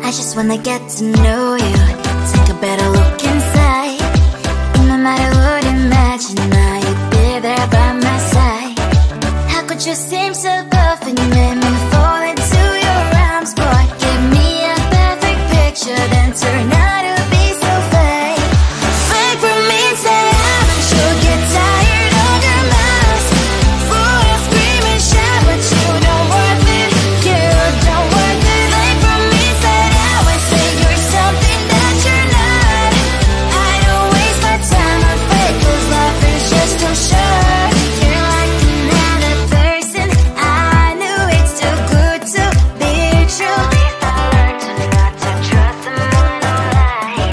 I just wanna get to know you. Take a better look inside. No matter what, imagine now you'd be there by my side. How could you seem so perfect? You made me fall into your arms, boy. Give me a perfect picture, then turn out to be so fake. Fake for me, say I'm sure get tired of your mouth. Full of scream and shout, but you don't worth it. You don't worth it. Fake for me, say I would say you're something that you're not. I don't waste my time on fake, 'cause life is just too short. You're like another person. I knew it's too good to be true. I learned to not to trust someone, no lie.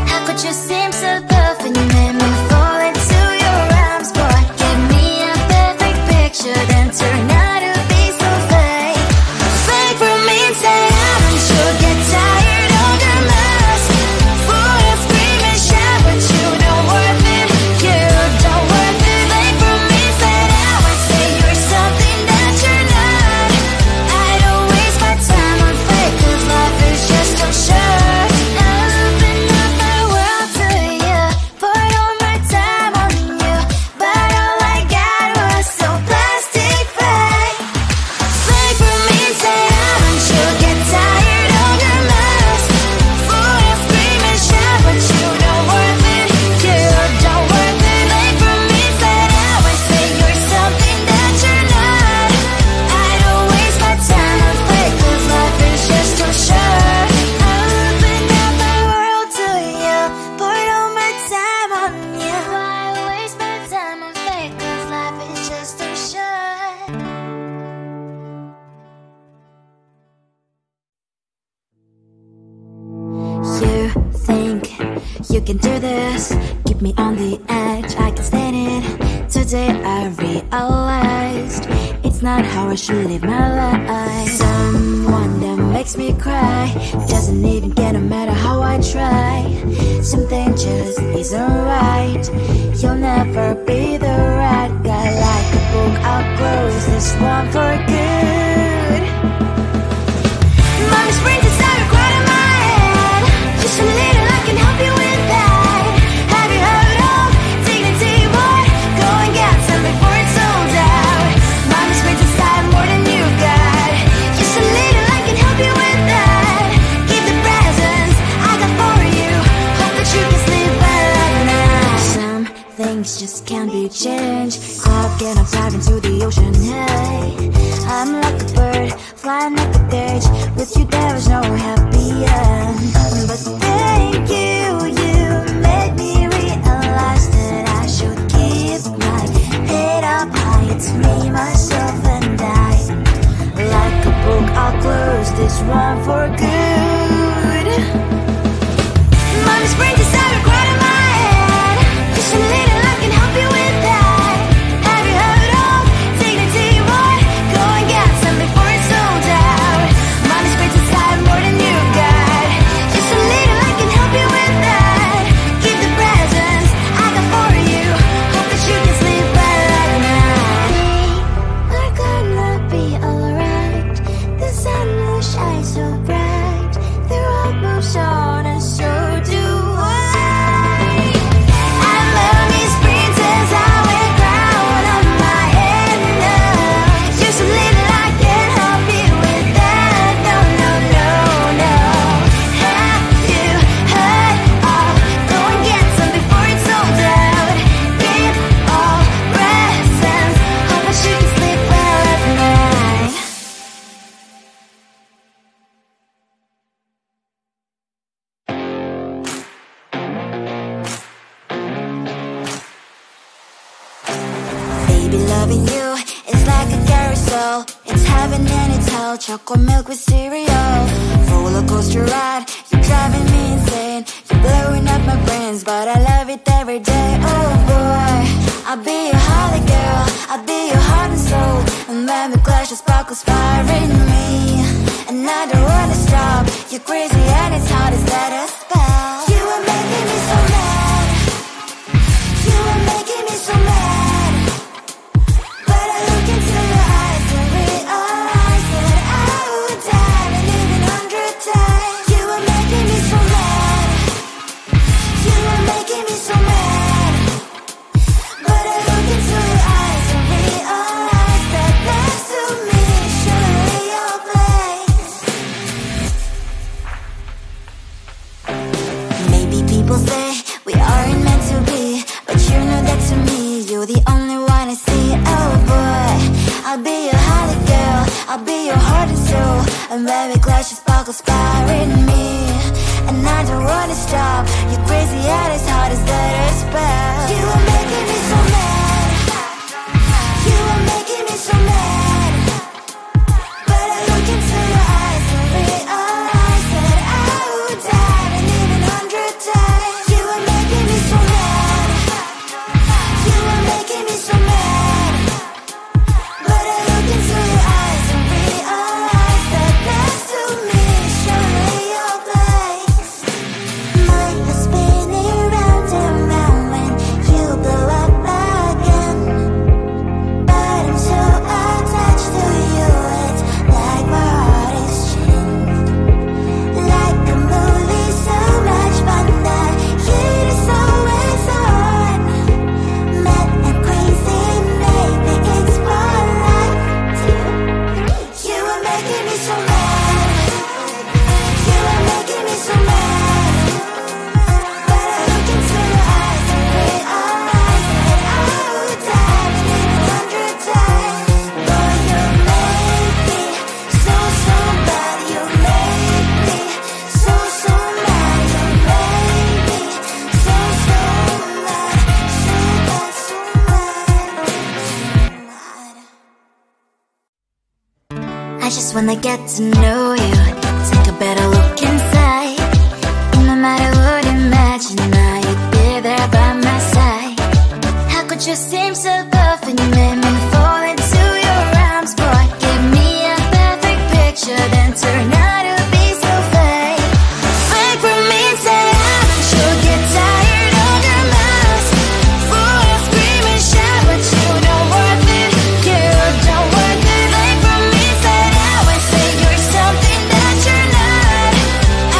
How could you seem so perfect? You made me fall into your arms, boy. Give me a perfect picture, then turn out to be so fake. Fake for me, say I'm sure get tired of your mask. Full of scream and shout, but you don't worth it. You don't worth it. Fake for me, say I would say you're something that you're not. I don't waste my time on fake, 'cause life is just too short. I open up my world to you, poured all my time on you, but all I got was so plastic fake. Fake for me, say I'm sure get tired of your mask. Full of scream and shout, but you don't worth it. You don't worth it. Fake for me, say I would say you're something that you're not. I don't waste my time on fake, 'cause life is just too short. I opened up my world to you, poured all my time on you. Why waste my time on fake, 'cause life is just too short. You think you can do this, keep me on the edge, I can stand it. Today I realized it's not how I should live my life. Someone that makes me cry doesn't even get, no matter how I try. Something just isn't right. You'll never be the right guy. Like a book, I'll close this one for good. Mommy springs inside a cry in my head. Just a little, I can help you with that. Have you heard of dignity, boy? Go and get some before it's sold out. Mommy springs inside more than you got. Just a little, I can help you with that. Keep the presents I got for you. Hope that you can sleep well at night. Some things just can't be changed. Clock and I'm diving to the ocean, hey. I'm like a bird, flying up the cage. With you there was no happy end. But thank you, you made me realize that I should keep my head up high. It's me, myself and I. Like a book, I'll close this one for good. Mommy springs inside a cry in my head. Just a little, I can help you with that. Have you heard of dignity, boy? Go and get some before it's sold out. Mommy springs inside more than you got. Just a little, I can help you with that. Keep the presents I got for you. Hope that you can sleep well at night. We're gonna be alright. The sun will shine so bright. The road moves on and so do I. I love these princess, I wear crown on my head now. Just a little, I can help you with that. No, no, no, no. Have you heard of? Go and get some before it's sold out. Give all presents. Hope that you can sleep well at night. Baby, loving you is like a carousel. It's heaven and it's hell. Chocolate milk with cereal. Roller coaster ride. You're driving me insane. You're blowing up my brains, but I love it every day. Oh boy, I'll be your holly girl. I'll be your heart and soul. And when we clash, the sparkles fire in me. And I don't wanna stop. You're crazy and it's hard as that a spell. You are making me so mad. You are making me so mad. But I look into your eyes and realize that I would die and live 100 times. You metallic light, she sparkles fire in me. And I don't wanna stop. Your crazy head is hard as letter spell. You are making me so mad. You are making me so mad. But I look into your eyes and realize that I would die and even 100 times. You are making me so mad. You are making me so mad. But I look into your eyes and realize that next to me is surely your place. Mine is spinning round and round when you blow up again. But I'm so attached to you, it's like my heart is chained. Like a movie, so much fun that heat is always on. Mad and crazy, maybe it's for life. 2, 3. You are making me so mad. You are making me so mad. But I look into your eyes and realize that I would die and even 100 times. Boy, you make me so, so bad. You make me so, so mad. You make me so, so mad. So bad, so mad, so mad. I just wanna get to know you, take a better look inside. No matter what, imagine now you'd be there by my side. How could you seem so perfect? You made me fall into your arms, boy. Give me a perfect picture, then turn out to be so fake. Fake for me, say I'm sure get tired of your mouth. Full of scream and shout, but you don't worth it. You don't worth it. Fake for me, say I would say you're something that you're not.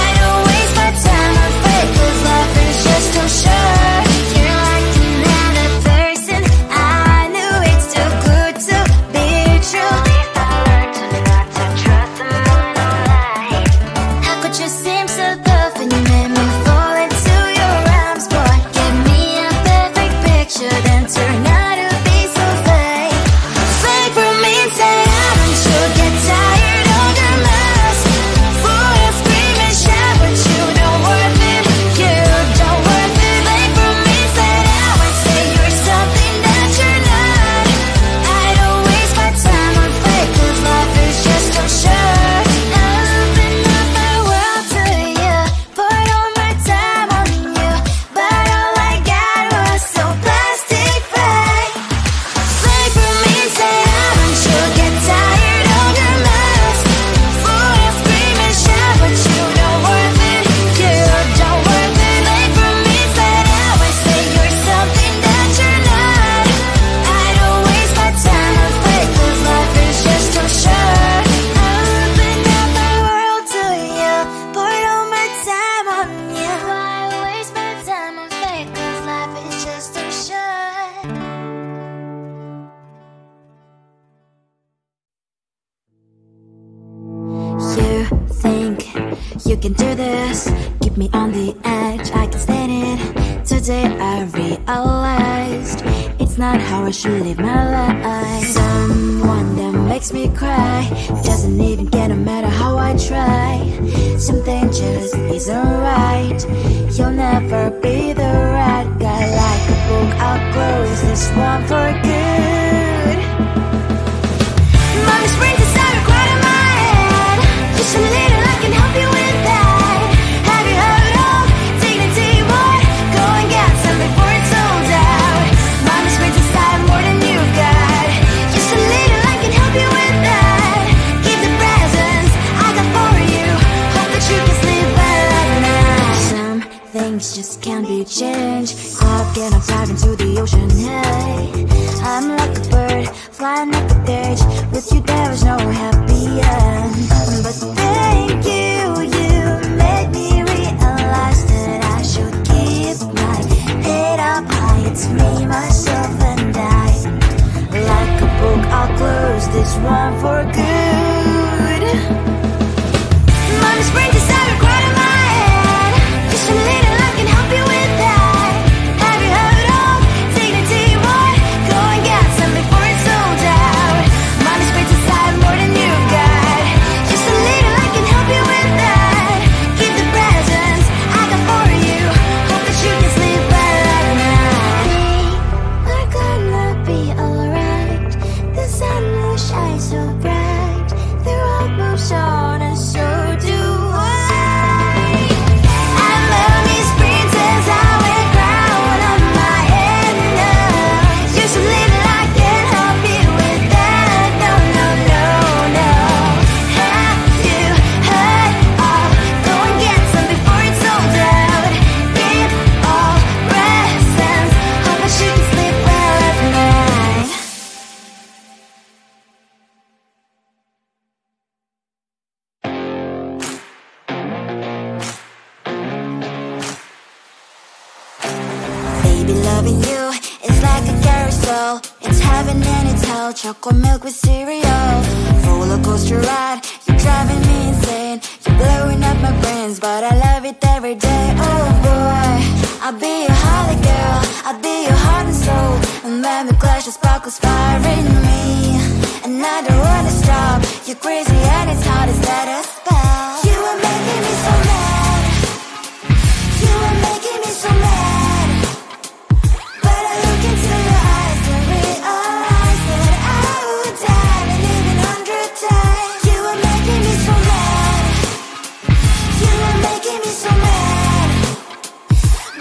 I don't waste my time on fake, 'cause life is just too short. You're like another person. I knew it's too good to be true. I learned to not to trust someone online. How could you seem so perfect? You made me fall into your arms, boy. Give me a perfect picture, then turn out to be so fake. Fake for me, say I'm sure get tired of your mess. Full of scream and shout, but you don't worth it. You don't worth it. Fake for me, say I would say you're something that you're not. I don't waste my time on fake, 'cause life is just too short. Open up my world to you, put all my time on you, but all I got was so plastic fake. Fake for me, say I'm sure get tired of your mess. Full of scream and shout, but you don't worth it. You don't worth it. Fake for me, say I would say you're something that you're not. I don't waste my time on fake, 'cause life is just too short. Open up my world to you, put all my time on you. Why waste my time on fake, 'cause life is just too short. You think you can do this, keep me on the edge, I can stand it. Today I realized it's not how I should live my life. Someone that makes me cry doesn't even get, no matter how I try. Something just isn't right. You'll never be the right guy. Like a book, I'll close this one for good. Mommy springs inside a cloud in my head. Just a little, I can help you with that. Have you heard of dignity? What? Go and get some before it's sold out. Mommy springs inside more than you've got. Just a little, I can help you with that. Keep the presents I got for you. Hope that you can sleep well at night. Some things just can't be changed. Cloud and I'm diving to the ocean. Hey, I'm like a bird flying like a cage. With you there is no happy end. But thank you, you made me realize that I should keep my head up high. It's me, myself and I. Like a book, I'll close this one for good. Mommy springs inside a crowd in my head. Just a little, I can help you with that. Have you heard of dignity? What? Go and get some before it's sold out. Mommy springs inside more than you've got. Just a little, Loving you is like a carousel. It's heaven and it's hell. Chocolate milk with cereal. Roller coaster ride. You're driving me insane. You're blowing up my brains, but I love it every day. Oh boy, I'll be your holly girl. I'll be your heart and soul. And when we clash, the sparkles fire in me. And I don't wanna stop. You're crazy and it's hard as let us spell. You are making me so mad. You are making me so mad. But I look into your eyes and realize that I would die and even 100 times. You are making me so mad. You are making me so mad.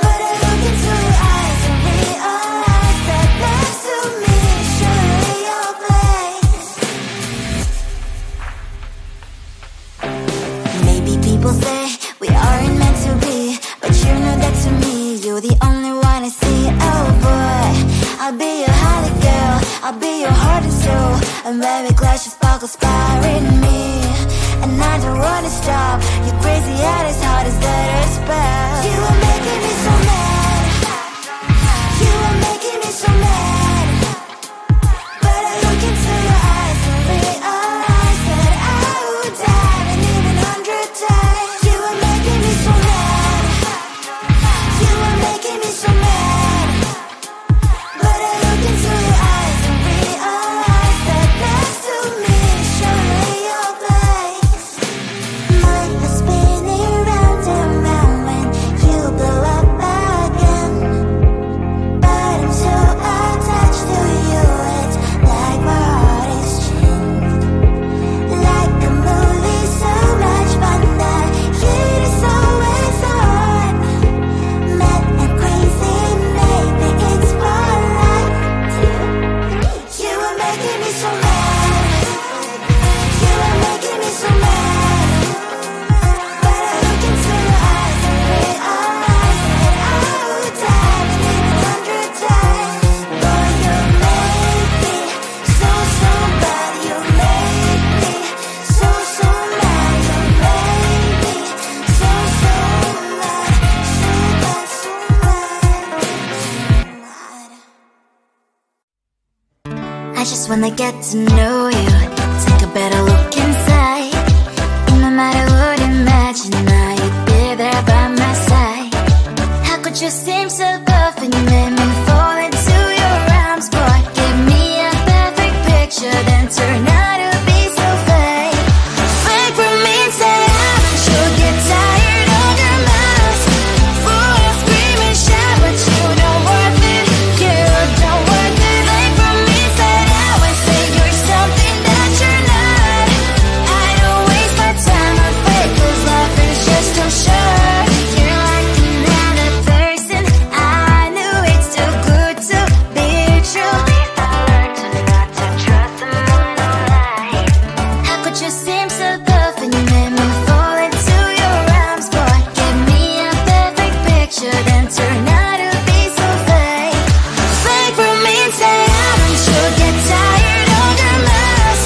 But I look into your eyes and realize that next to me is surely your place. Maybe people say we aren't meant to be, but you know that to me, you're the only one I see. Oh boy, I'll be your holly girl. I'll be your heart and soul. And when we clash, the sparkles fire in me. And I don't wanna stop. You're crazy and as hard as that a spell. You are making me so mad. You are making me so mad. But I look into your eyes and realize that I would die and even 100 times. You are making me so mad. You are making me so mad. But I look into your eyes and realize that next to me is surely your place. Mind is spinning round and round when you blow up again. But I'm so attached to you, it's like my heart is chained. Like a movie, so much fun that heat is always on. Mad and crazy, maybe it's alright. You are making me so mad. You are making me so mad. But I look into your eyes and realize that I would die and even 100 times. Boy, you make me so, so bad. You make me so, so mad. You make me so, so mad. So bad, so mad. I just wanna get to know you. Take a better look inside. No matter what, imagine now you'd be there by my side. How could you seem so good when you made me fall into your arms? Boy, give me a perfect picture, then turn out to be so fake. Fake for me, say I'm sure get tired of your mouth. Full of scream and shout, but you don't worth it. You don't worth it. Fake for me, say I would say you're something that you're not. I don't waste my time on fake, 'cause life is just too short. You're like another person. I knew it's too good to be true. I learned to not to trust someone online. How could you seem so good when you made me fall into your arms? Boy, give me a perfect picture, then turn out to be so fake. Fake for me, say I'm sure get tired of your mouth.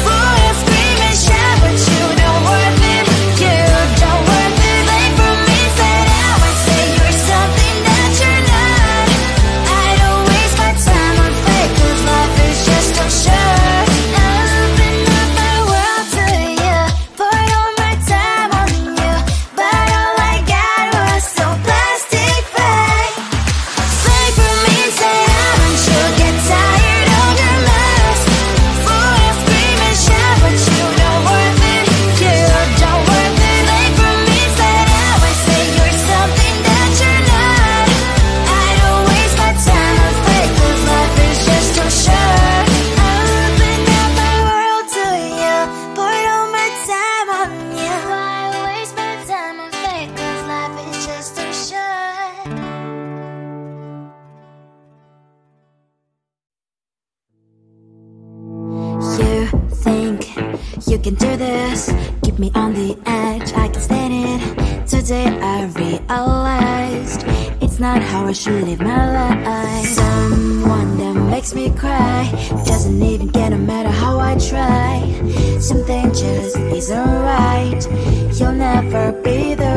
Full of scream and shout, but you don't worth it. You don't worth it. Fake for me, say I would say you're something that you're not. I don't waste my time on fake, 'cause life is just too short. I open up my world to you, poured all my time on you, but all I got was so plastic fake. Fake for me, say I'm sure get tired of your mouth. Full of scream and shout, but you don't worth it. You don't worth it. Fake for me, say I would say you're something that you're not. I don't waste my time on fake, 'cause life is just too short. I open up my world to you, poured all my time on you. Why waste my time on fake, 'cause life is just too short. You think you can do this, keep me on the edge, I can stand it. Today I realized it's not how I should live my life. Someone that makes me cry doesn't even get no matter how I try. Something just isn't right. You'll never be the